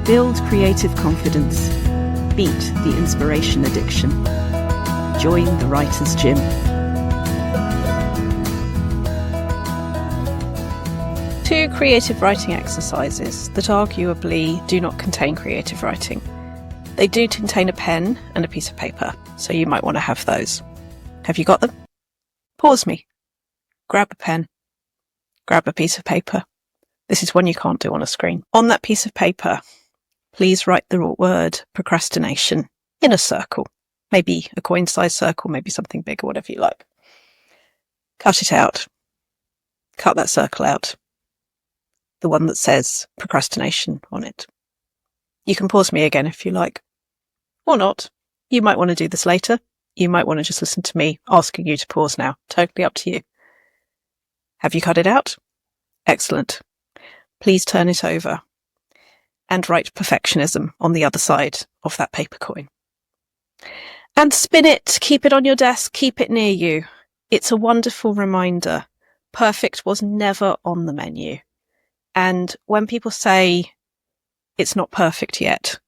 Build creative confidence. Beat the inspiration addiction. Join the Writer's Gym. Two creative writing exercises that arguably do not contain creative writing. They do contain a pen and a piece of paper, so you might want to have those. Have you got them? Pause me. Grab a pen. Grab a piece of paper. This is one you can't do on a screen. On that piece of paper, please write the word procrastination in a circle. Maybe a coin-sized circle, maybe something bigger, whatever you like. Cut it out. Cut that circle out. The one that says procrastination on it. You can pause me again if you like. Or not. You might want to do this later. You might want to just listen to me asking you to pause now. Totally up to you. Have you cut it out? Excellent. Please turn it over and write perfectionism on the other side of that paper coin. And spin it, keep it on your desk, keep it near you. It's a wonderful reminder. Perfect was never on the menu. And when people say it's not perfect yet,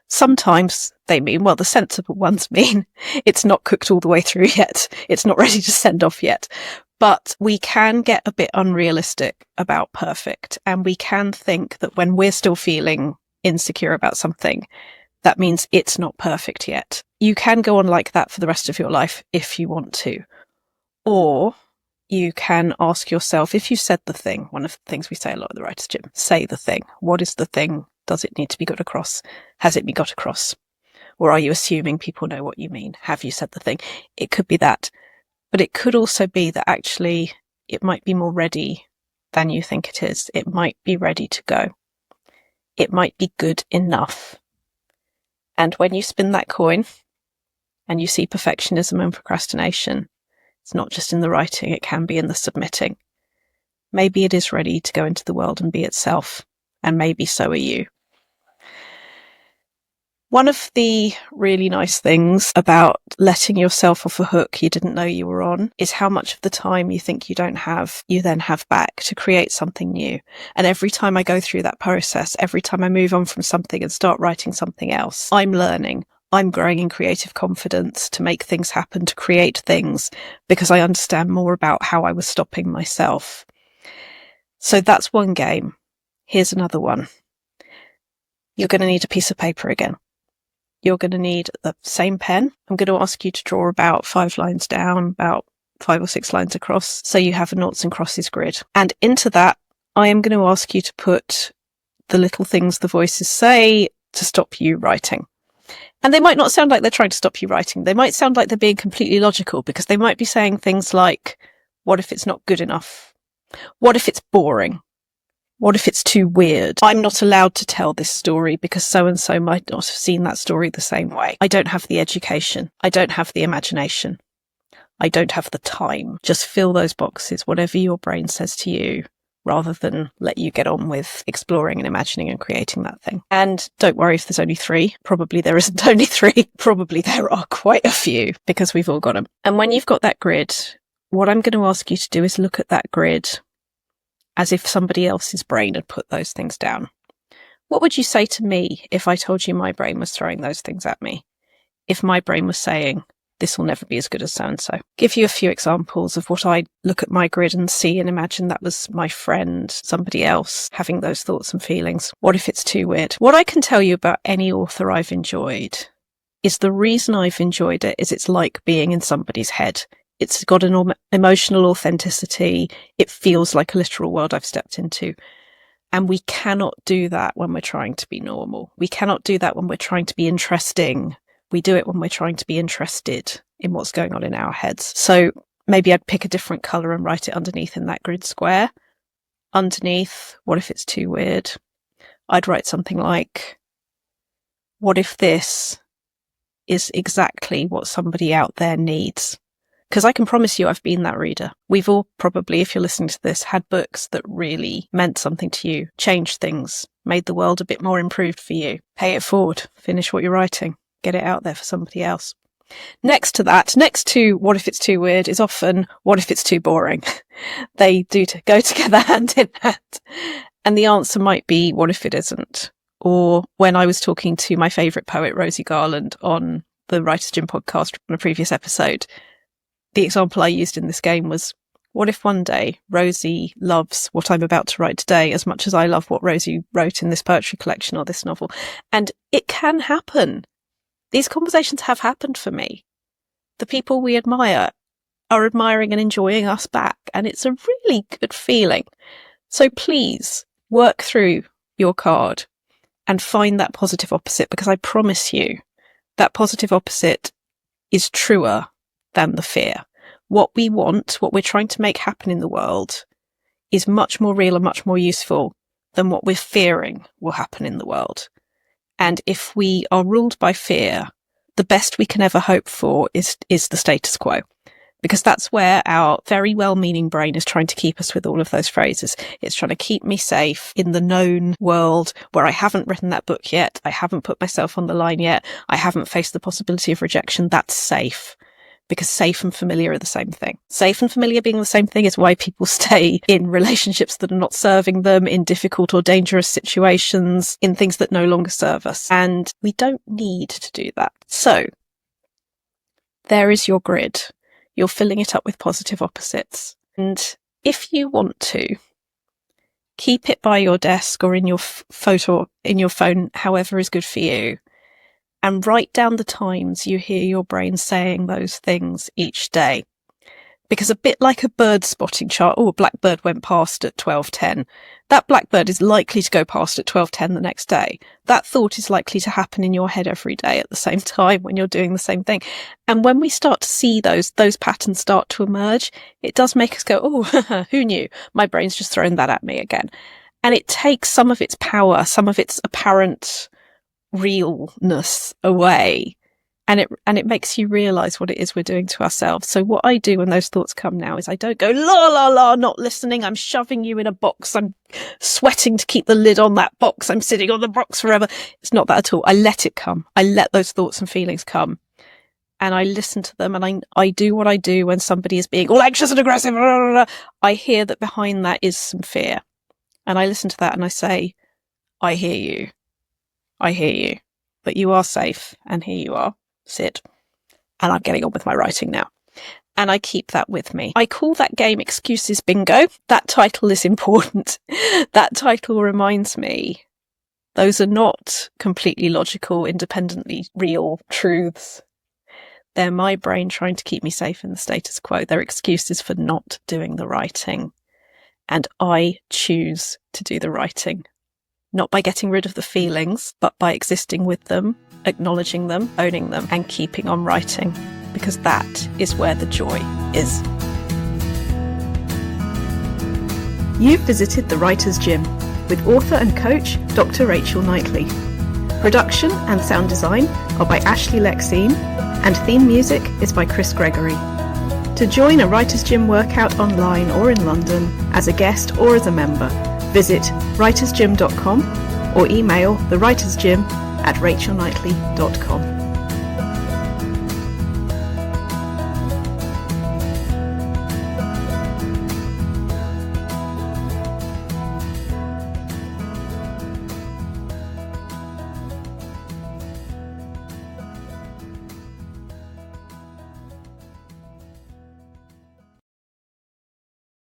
sometimes they mean, well, the sensible ones mean it's not cooked all the way through yet. It's not ready to send off yet. But we can get a bit unrealistic about perfect, and we can think that when we're still feeling insecure about something, that means it's not perfect yet. You can go on like that for the rest of your life if you want to. Or you can ask yourself, if you said the thing, one of the things we say a lot at the Writer's Gym, say the thing. What is the thing? Does it need to be got across? Has it been got across? Or are you assuming people know what you mean? Have you said the thing? It could be that. But it could also be that actually it might be more ready than you think it is. It might be ready to go. It might be good enough. And when you spin that coin and you see perfectionism and procrastination, it's not just in the writing, it can be in the submitting. Maybe it is ready to go into the world and be itself, and maybe so are you. One of the really nice things about letting yourself off a hook you didn't know you were on is how much of the time you think you don't have, you then have back to create something new. And every time I go through that process, every time I move on from something and start writing something else, I'm learning. I'm growing in creative confidence to make things happen, to create things, because I understand more about how I was stopping myself. So that's one game. Here's another one. You're going to need a piece of paper again. You're going to need the same pen. I'm going to ask you to draw about 5 lines down, about 5 or 6 lines across, so you have a noughts and crosses grid. And into that, I am going to ask you to put the little things the voices say to stop you writing. And they might not sound like they're trying to stop you writing. They might sound like they're being completely logical, because they might be saying things like, what if it's not good enough? What if it's boring? What if it's too weird? I'm not allowed to tell this story because so-and-so might not have seen that story the same way. I don't have the education. I don't have the imagination. I don't have the time. Just fill those boxes, whatever your brain says to you, rather than let you get on with exploring and imagining and creating that thing. And don't worry if there's only 3. Probably there isn't only 3. Probably there are quite a few, because we've all got them. And when you've got that grid, what I'm going to ask you to do is look at that grid as if somebody else's brain had put those things down. What would you say to me if I told you my brain was throwing those things at me? If my brain was saying, this will never be as good as so-and-so. Give you a few examples of what I look at my grid and see and imagine that was my friend, somebody else, having those thoughts and feelings. What if it's too weird? What I can tell you about any author I've enjoyed is the reason I've enjoyed it is it's like being in somebody's head. It's got an emotional authenticity. It feels like a literal world I've stepped into. And we cannot do that when we're trying to be normal. We cannot do that when we're trying to be interesting. We do it when we're trying to be interested in what's going on in our heads. So maybe I'd pick a different colour and write it underneath in that grid square. Underneath, what if it's too weird? I'd write something like, what if this is exactly what somebody out there needs? Because I can promise you I've been that reader. We've all probably, if you're listening to this, had books that really meant something to you, changed things, made the world a bit more improved for you. Pay it forward, finish what you're writing, get it out there for somebody else. Next to that, next to what if it's too weird, is often what if it's too boring. They do go together hand in hand. And the answer might be, what if it isn't? Or when I was talking to my favourite poet, Rosie Garland, on the Writer's Gym podcast in a previous episode, the example I used in this game was, what if one day Rosie loves what I'm about to write today as much as I love what Rosie wrote in this poetry collection or this novel? And it can happen. These conversations have happened for me. The people we admire are admiring and enjoying us back, and it's a really good feeling. So please work through your card and find that positive opposite, because I promise you that positive opposite is truer than the fear. What we want, what we're trying to make happen in the world, is much more real and much more useful than what we're fearing will happen in the world. And if we are ruled by fear, the best we can ever hope for is the status quo. Because that's where our very well-meaning brain is trying to keep us with all of those phrases. It's trying to keep me safe in the known world where I haven't written that book yet. I haven't put myself on the line yet. I haven't faced the possibility of rejection. That's safe. Because safe and familiar are the same thing. Safe and familiar being the same thing is why people stay in relationships that are not serving them, in difficult or dangerous situations, in things that no longer serve us. And we don't need to do that. So there is your grid. You're filling it up with positive opposites. And if you want to, keep it by your desk or in your photo, in your phone, however is good for you, and write down the times you hear your brain saying those things each day. Because a bit like a bird spotting chart, a blackbird went past at 12:10. That blackbird is likely to go past at 12:10 the next day. That thought is likely to happen in your head every day at the same time when you're doing the same thing. And when we start to see those patterns start to emerge, it does make us go, oh, who knew? My brain's just thrown that at me again. And it takes some of its power, some of its apparent realness away. And it makes you realise what it is we're doing to ourselves. So what I do when those thoughts come now is I don't go, la, la, la, not listening. I'm shoving you in a box. I'm sweating to keep the lid on that box. I'm sitting on the box forever. It's not that at all. I let it come. I let those thoughts and feelings come. And I listen to them, and I do what I do when somebody is being all anxious and aggressive. Blah, blah, blah. I hear that behind that is some fear. And I listen to that and I say, I hear you. I hear you. But you are safe, and here you are. Sit. And I'm getting on with my writing now. And I keep that with me. I call that game Excuses Bingo. That title is important. That title reminds me those are not completely logical, independently real truths. They're my brain trying to keep me safe in the status quo. They're excuses for not doing the writing. And I choose to do the writing. Not by getting rid of the feelings, but by existing with them, acknowledging them, owning them, and keeping on writing, because that is where the joy is. You've visited the Writer's Gym with author and coach Dr. Rachel Knightley. Production and sound design are by Ashley Lexine, and theme music is by Chris Gregory. To join a Writer's Gym workout online or in London, as a guest or as a member, visit writersgym.com or email thewritersgym@rachelknightley.com.